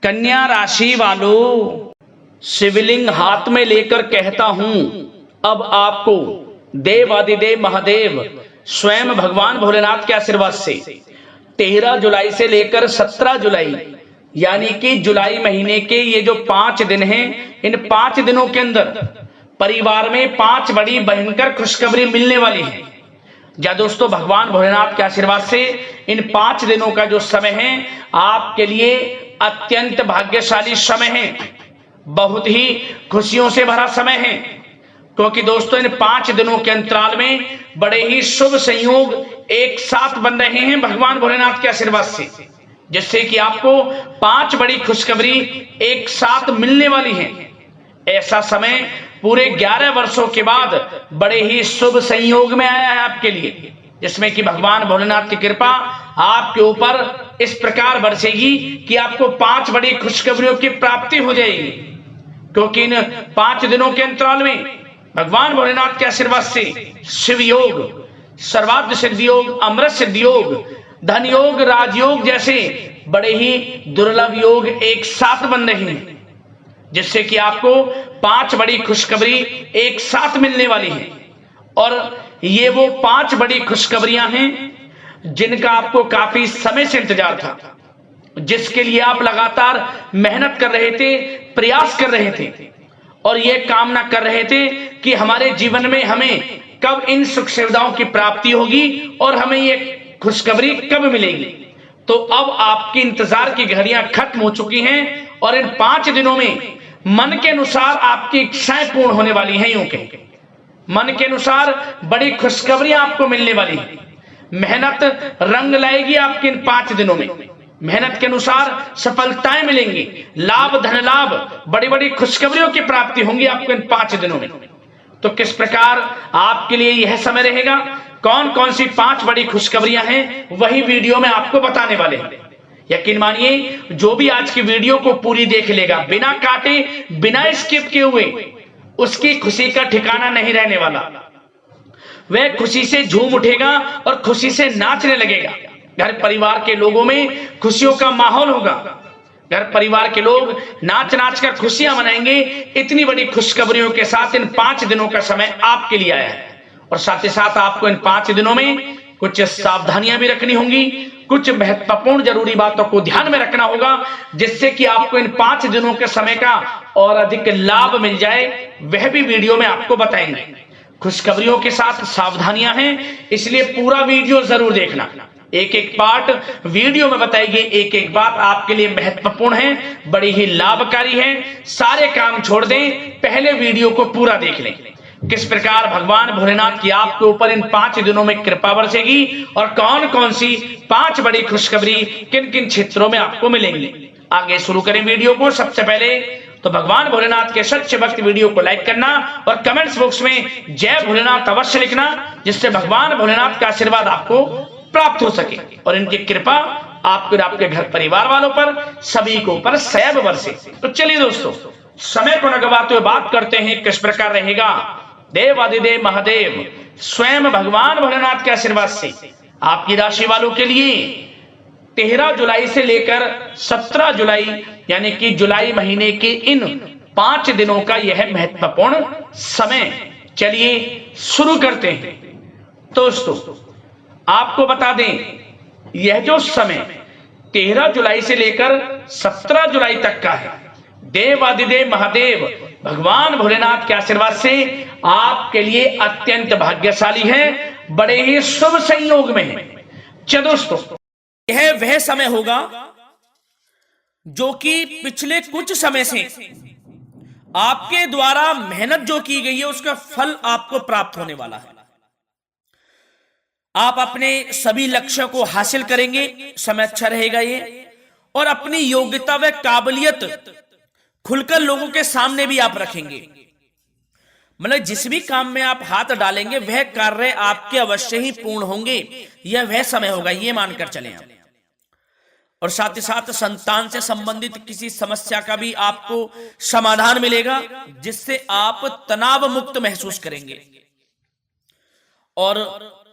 कन्या राशि वालों, शिवलिंग हाथ में लेकर कहता हूं, अब आपको देवादिदेव महादेव स्वयं भगवान भोलेनाथ के आशीर्वाद से 13 जुलाई से लेकर 17 जुलाई यानी कि जुलाई महीने के ये जो 5 दिन हैं, इन 5 दिनों के अंदर परिवार में 5 बड़ी भयंकर खुशखबरी मिलने वाली है। या दोस्तों, भगवान भोलेनाथ के आशीर्वाद से इन 5 दिनों का जो समय है आपके लिए अत्यंत भाग्यशाली समय है, बहुत ही खुशियों से भरा समय है। क्योंकि दोस्तों, इन 5 दिनों के अंतराल में बड़े ही शुभ संयोग एक साथ बन रहे हैं भगवान भोलेनाथ के आशीर्वाद से, जिससे कि आपको 5 बड़ी खुशखबरी एक साथ मिलने वाली है। ऐसा समय पूरे 11 वर्षों के बाद बड़े ही शुभ संयोग में आया है आपके लिए, जिसमें कि भगवान भोलेनाथ की कृपा आपके ऊपर इस प्रकार बरसेगी कि आपको 5 बड़ी खुशखबरियों की प्राप्ति हो जाएगी। क्योंकि इन 5 दिनों के अंतराल में भगवान भोलेनाथ के आशीर्वाद से शिव योग, सर्वार्थ सिद्धि योग, अमृत सिद्धि योग, धन योग, राजयोग जैसे बड़े ही दुर्लभ योग एक साथ बन रहे हैं, जिससे कि आपको 5 बड़ी खुशखबरी एक साथ मिलने वाली है। और ये वो 5 बड़ी खुशखबरियां हैं जिनका आपको काफी समय से इंतजार था, जिसके लिए आप लगातार मेहनत कर रहे थे, प्रयास कर रहे थे और ये कामना कर रहे थे कि हमारे जीवन में हमें कब इन सुख सुविधाओं की प्राप्ति होगी और हमें ये खुशखबरी कब मिलेगी। तो अब आपकी इंतजार की घड़ियां खत्म हो चुकी हैं और इन 5 दिनों में मन के अनुसार आपकी इच्छाएं पूर्ण होने वाली हैं। यूं कहें, मन के अनुसार बड़ी खुशखबरियां आपको मिलने वाली हैं। मेहनत रंग लाएगी आपके इन 5 दिनों में, मेहनत के अनुसार सफलताएं मिलेंगी, लाभ, धन लाभ, बड़ी बड़ी खुशखबरियों की प्राप्ति होंगी आपको इन 5 दिनों में। तो किस प्रकार आपके लिए यह समय रहेगा, कौन कौन सी 5 बड़ी खुशखबरियां हैं, वही वीडियो में आपको बताने वाले हैं। यकीन मानिए, जो भी आज की वीडियो को पूरी देख लेगा, बिना काटे, बिना स्किप किए हुए, उसकी खुशी का ठिकाना नहीं रहने वाला। वह खुशी से झूम उठेगा और खुशी से नाचने लगेगा। घर परिवार के लोगों में खुशियों का माहौल होगा, घर परिवार के लोग नाच नाच कर खुशियां मनाएंगे। इतनी बड़ी खुशखबरियों के साथ इन 5 दिनों का समय आपके लिए आया है। और साथ ही साथ आपको इन 5 दिनों में कुछ सावधानियां भी रखनी होंगी, कुछ महत्वपूर्ण जरूरी बातों को ध्यान में रखना होगा, जिससे कि आपको इन 5 दिनों के समय का और अधिक लाभ मिल जाए। वह भी वीडियो में आपको बताएंगे। खुशखबरियों के साथ सावधानियां हैं, इसलिए पूरा वीडियो जरूर देखना। एक एक पार्ट वीडियो में बताई गई एक एक बात आपके लिए महत्वपूर्ण है, बड़ी ही लाभकारी है। सारे काम छोड़ दें, पहले वीडियो को पूरा देख लें। किस प्रकार भगवान भोलेनाथ की आपके ऊपर इन 5 दिनों में कृपा बरसेगी और कौन कौन सी 5 बड़ी खुशखबरी किन किन क्षेत्रों में आपको मिलेंगी। आगे शुरू करें वीडियो को। सबसे पहले तो भगवान भोलेनाथ के सच्चे भक्त वीडियो को लाइक करना और कमेंट्स बॉक्स में जय भोलेनाथ अवश्य लिखना, जिससे भगवान भोलेनाथ का आशीर्वाद आपको प्राप्त हो सके और इनकी कृपा आपके और आपके घर परिवार वालों पर, सभी को ऊपर सैब बरसे। तो चलिए दोस्तों, समय को न गवाते हुए बात करते हैं किस प्रकार रहेगा देवादिदेव महादेव स्वयं भगवान भोलेनाथ के आशीर्वाद से आपकी राशि वालों के लिए 13 जुलाई से लेकर 17 जुलाई यानी कि जुलाई महीने के इन 5 दिनों का यह महत्वपूर्ण समय। चलिए शुरू करते हैं। दोस्तों, आपको बता दें, यह जो समय 13 जुलाई से लेकर 17 जुलाई तक का है, देवादिदेव महादेव भगवान भोलेनाथ के आशीर्वाद से आपके लिए अत्यंत भाग्यशाली है, बड़े ही शुभ संयोग में है। चलो दोस्तों, यह वह समय होगा जो कि पिछले कुछ समय से आपके द्वारा मेहनत जो की गई है उसका फल आपको प्राप्त होने वाला है। आप अपने सभी लक्ष्यों को हासिल करेंगे, समय अच्छा रहेगा ये, और अपनी योग्यता व काबिलियत खुलकर लोगों के सामने भी आप रखेंगे। मतलब जिस भी काम में आप हाथ डालेंगे वह कार्य आपके अवश्य ही पूर्ण होंगे। यह वह समय होगा, ये मानकर चलें आप। और साथ ही साथ संतान से संबंधित किसी समस्या का भी आपको समाधान मिलेगा, जिससे आप तनाव मुक्त महसूस करेंगे। और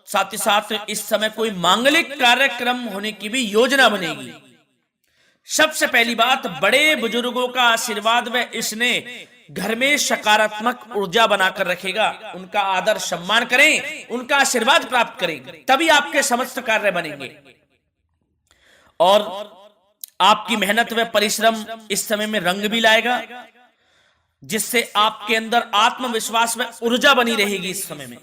साथ ही साथ इस समय कोई मांगलिक कार्यक्रम होने की भी योजना बनेगी। सबसे पहली बात, बड़े बुजुर्गों का आशीर्वाद व इसने घर में सकारात्मक ऊर्जा बनाकर रखेगा। उनका आदर सम्मान करें, उनका आशीर्वाद प्राप्त करें, तभी आपके समस्त कार्य बनेंगे। और आपकी मेहनत व परिश्रम इस समय में रंग भी लाएगा, जिससे आपके अंदर आत्मविश्वास व ऊर्जा बनी रहेगी। इस समय में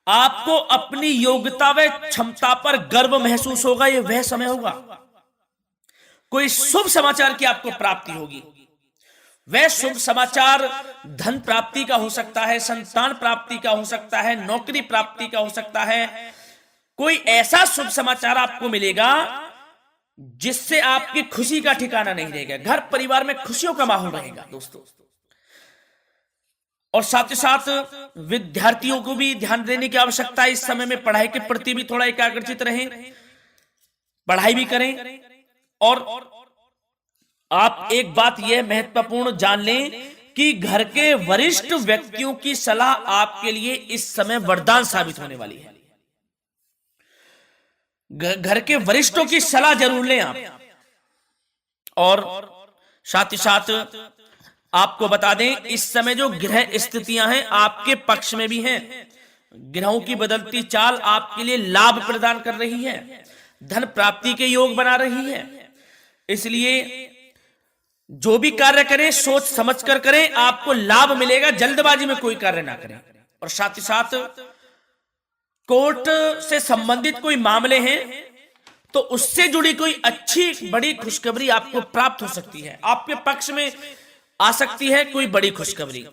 आपको अपनी योग्यता व क्षमता पर गर्व महसूस होगा। यह वह समय होगा, कोई शुभ समाचार की आपको प्राप्ति होगी। वह शुभ समाचार धन प्राप्ति का हो सकता है, संतान प्राप्ति का हो सकता है, नौकरी प्राप्ति का हो सकता है। कोई ऐसा शुभ समाचार आपको मिलेगा जिससे आपकी खुशी का ठिकाना नहीं रहेगा। घर परिवार में खुशियों का माहौल रहेगा दोस्तों। और साथ ही साथ विद्यार्थियों को भी ध्यान देने की आवश्यकता है। इस समय में पढ़ाई के प्रति भी थोड़ा एकाग्रचित रहें, पढ़ाई भी करें। और आप एक बात यह महत्वपूर्ण जान लें कि घर के वरिष्ठ व्यक्तियों की सलाह आपके लिए इस समय वरदान साबित होने वाली है। घर के वरिष्ठों की सलाह जरूर लें आप। और साथ ही साथ आपको बता दें, इस समय जो ग्रह स्थितियां हैं आपके पक्ष में भी हैं। ग्रहों की बदलती चाल आपके लिए लाभ प्रदान कर रही है, धन प्राप्ति के योग बना रही है। इसलिए जो भी कार्य करें सोच समझ कर करें, आपको लाभ मिलेगा। जल्दबाजी में कोई कार्य ना करें। और साथ ही साथ कोर्ट से संबंधित कोई मामले हैं तो उससे जुड़ी कोई अच्छी बड़ी खुशखबरी आपको प्राप्त हो सकती है, आपके पक्ष में आ सकती है कोई बड़ी खुशखबरी।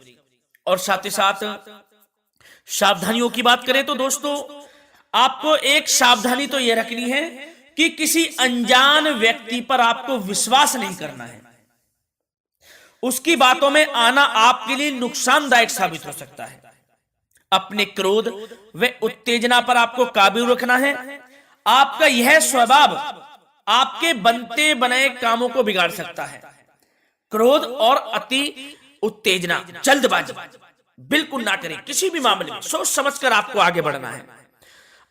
और साथ ही साथ सावधानियों की बात करें तो दोस्तों, आपको एक सावधानी तो यह रखनी है कि किसी अनजान व्यक्ति पर आपको विश्वास नहीं करना है। उसकी बातों में आना आपके लिए नुकसानदायक साबित हो सकता है। अपने क्रोध व उत्तेजना पर आपको काबू रखना है। आपका यह स्वभाव आपके बनते बनाए कामों को बिगाड़ सकता है। क्रोध और अति उत्तेजना, जल्दबाजी बिल्कुल ना करें। किसी भी मामले में सोच समझकर आपको आगे बढ़ना है,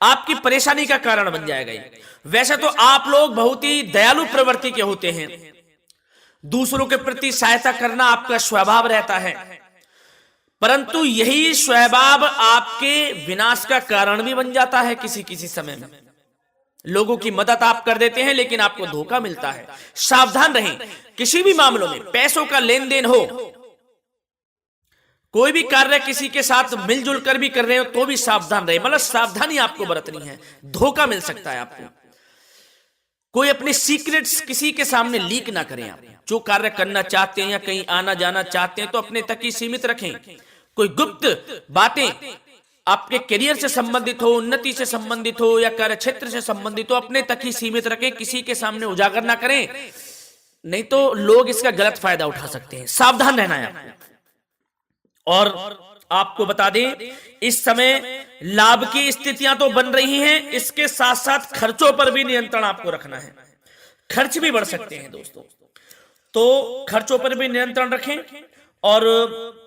आपकी परेशानी का कारण बन जाएगा ये। वैसे तो आप लोग बहुत ही दयालु प्रवृत्ति के होते हैं, दूसरों के प्रति सहायता करना आपका स्वभाव रहता है, परंतु यही स्वभाव आपके विनाश का कारण भी बन जाता है। किसी किसी समय में लोगों की मदद आप कर देते हैं लेकिन आपको धोखा मिलता है। सावधान रहें। किसी भी मामलों में पैसों का लेन देन हो, कोई भी कार्य किसी के साथ मिलजुल कर भी कर रहे हो तो भी सावधान रहे। मतलब सावधानी आपको बरतनी है, धोखा मिल सकता है आपको। कोई अपने सीक्रेट्स किसी के सामने लीक ना करें। आप जो कार्य करना चाहते हैं या कहीं आना जाना चाहते हैं तो अपने तक ही सीमित रखें। कोई गुप्त बातें आपके करियर से संबंधित हो, उन्नति से संबंधित हो या कार्य क्षेत्र से संबंधित हो, अपने तक ही सीमित रखें, किसी के सामने उजागर ना करें, नहीं तो लोग इसका गलत फायदा उठा सकते हैं। सावधान रहना है आपको। और आपको बता दें, इस समय लाभ की स्थितियां तो बन रही हैं, इसके साथ साथ खर्चों पर भी नियंत्रण आपको रखना है। खर्च भी बढ़ सकते हैं दोस्तों, तो खर्चों पर भी नियंत्रण रखें। और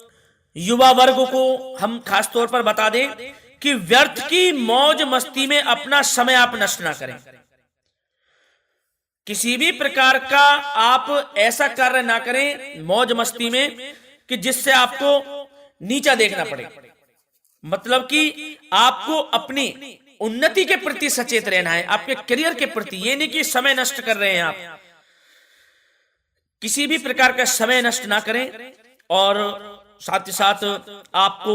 युवा वर्ग को हम खास तौर पर बता दें कि व्यर्थ की मौज मस्ती में अपना समय आप नष्ट ना करें। किसी भी प्रकार का आप ऐसा कार्य ना करें मौज मस्ती में कि जिससे आपको नीचा देखना पड़े। मतलब कि आपको अपनी उन्नति के प्रति सचेत रहना है, आपके करियर के प्रति। ये नहीं कि समय नष्ट कर रहे हैं आप, किसी भी प्रकार का समय नष्ट ना करें। और साथ ही साथ आपको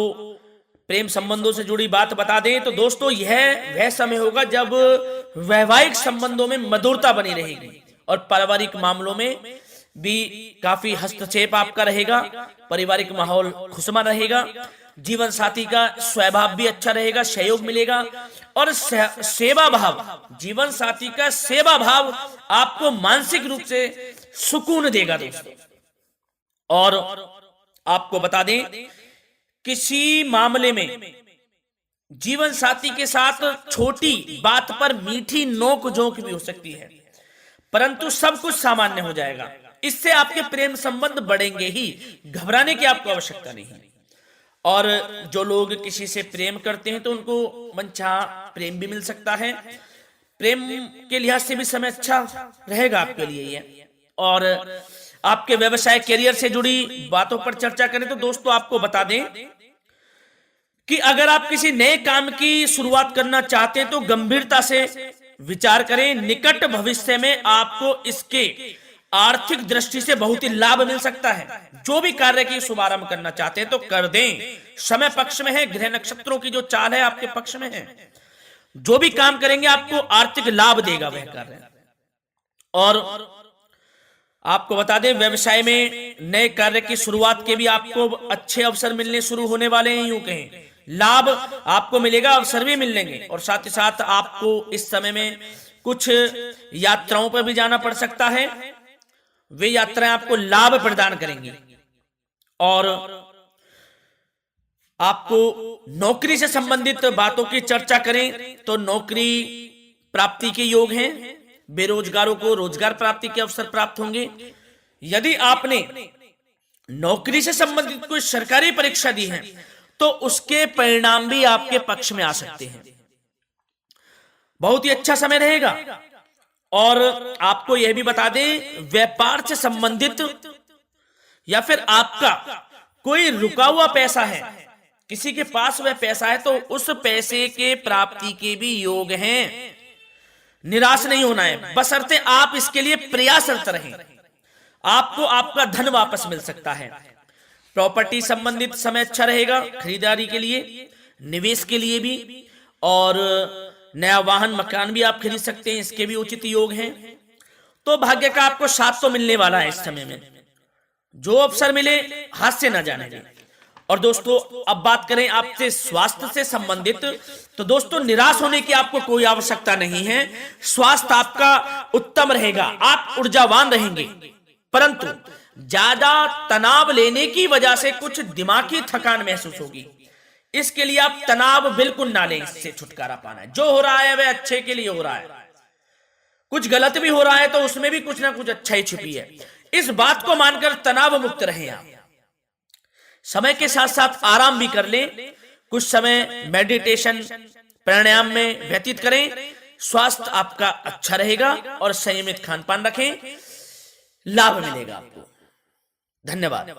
प्रेम संबंधों से जुड़ी बात बता दें तो दोस्तों, यह वह समय होगा जब वैवाहिक संबंधों में मधुरता बनी रहेगी और पारिवारिक मामलों में भी काफी हस्तक्षेप आपका रहेगा। पारिवारिक माहौल खुशनुमा रहेगा, जीवन साथी का स्वभाव भी अच्छा रहेगा, सहयोग मिलेगा। और सेवा भाव, जीवन साथी का सेवा भाव आपको मानसिक रूप से सुकून देगा दोस्तों। और आपको बता दें, किसी मामले में जीवन साथी के साथ छोटी बात पर मीठी नोक झोंक भी हो सकती है, परंतु सब कुछ सामान्य हो जाएगा। इससे आपके प्रेम संबंध बढ़ेंगे ही, घबराने की आपको आवश्यकता नहीं। और जो लोग किसी से प्रेम करते हैं तो उनको मनचाहा प्रेम भी मिल सकता है, प्रेम के लिहाज से भी समय अच्छा रहेगा आपके लिए ये। और आपके व्यवसाय कैरियर से जुड़ी बातों पर चर्चा करें तो दोस्तों आपको बता दें कि अगर आप किसी नए काम की शुरुआत करना चाहते हैं तो गंभीरता से विचार करें। निकट भविष्य में आपको इसके आर्थिक दृष्टि से बहुत ही लाभ मिल सकता है। जो भी कार्य की शुभारंभ करना चाहते हैं तो कर दें, समय पक्ष में है। ग्रह नक्षत्रों की जो चाल है आपके पक्ष में है। जो भी काम करेंगे आपको आर्थिक लाभ देगा वह कार्य। और आपको बता दें व्यवसाय में नए कार्य की शुरुआत के भी आपको अच्छे अवसर मिलने शुरू होने वाले हैं। यूं कहें लाभ आपको मिलेगा, अवसर भी मिलेंगे। और साथ ही साथ आपको इस समय में कुछ यात्राओं पर भी जाना पड़ सकता है। वे यात्राएं आपको लाभ प्रदान करेंगी। और आपको नौकरी से संबंधित बातों की चर्चा करें तो नौकरी प्राप्ति के योग हैं। बेरोजगारों को रोजगार प्राप्ति के अवसर प्राप्त होंगे। यदि आपने नौकरी से संबंधित कोई सरकारी परीक्षा दी है तो उसके परिणाम भी आपके पक्ष में आ सकते हैं। बहुत ही अच्छा समय रहेगा। और आपको यह भी बता दें व्यापार से संबंधित या फिर आपका कोई रुका हुआ पैसा है, किसी के पास वह पैसा है, तो उस पैसे के प्राप्ति के भी योग हैं। निराश नहीं होना है, बशर्ते आप इसके लिए प्रयासरत रहें। आपको आपका धन वापस मिल सकता है। प्रॉपर्टी संबंधित समय अच्छा रहेगा खरीदारी के लिए, निवेश के लिए भी। और नया वाहन मकान भी आप खरीद सकते हैं, इसके भी उचित योग हैं। तो भाग्य का आपको साथ तो मिलने वाला है इस समय में। जो अवसर मिले हाथ से ना जाने दें। और दोस्तों अब बात करें आपसे स्वास्थ्य से संबंधित, तो दोस्तों निराश होने की आपको कोई आवश्यकता नहीं है। स्वास्थ्य आपका उत्तम रहेगा, आप ऊर्जावान रहेंगे। परंतु ज्यादा तनाव लेने की वजह से कुछ दिमागी थकान महसूस होगी। इसके लिए आप तनाव बिल्कुल ना लें। इससे छुटकारा पाना है। जो हो रहा है वह अच्छे के लिए हो रहा है। कुछ गलत भी हो रहा है तो उसमें भी कुछ ना कुछ अच्छा ही छुपी है। इस बात को मानकर तनाव मुक्त रहें आप। समय के साथ साथ आराम भी कर लें। कुछ समय मेडिटेशन प्राणायाम में व्यतीत करें। स्वास्थ्य आपका अच्छा रहेगा और संयमित खान पान रखें, लाभ मिलेगा आपको। धन्यवाद।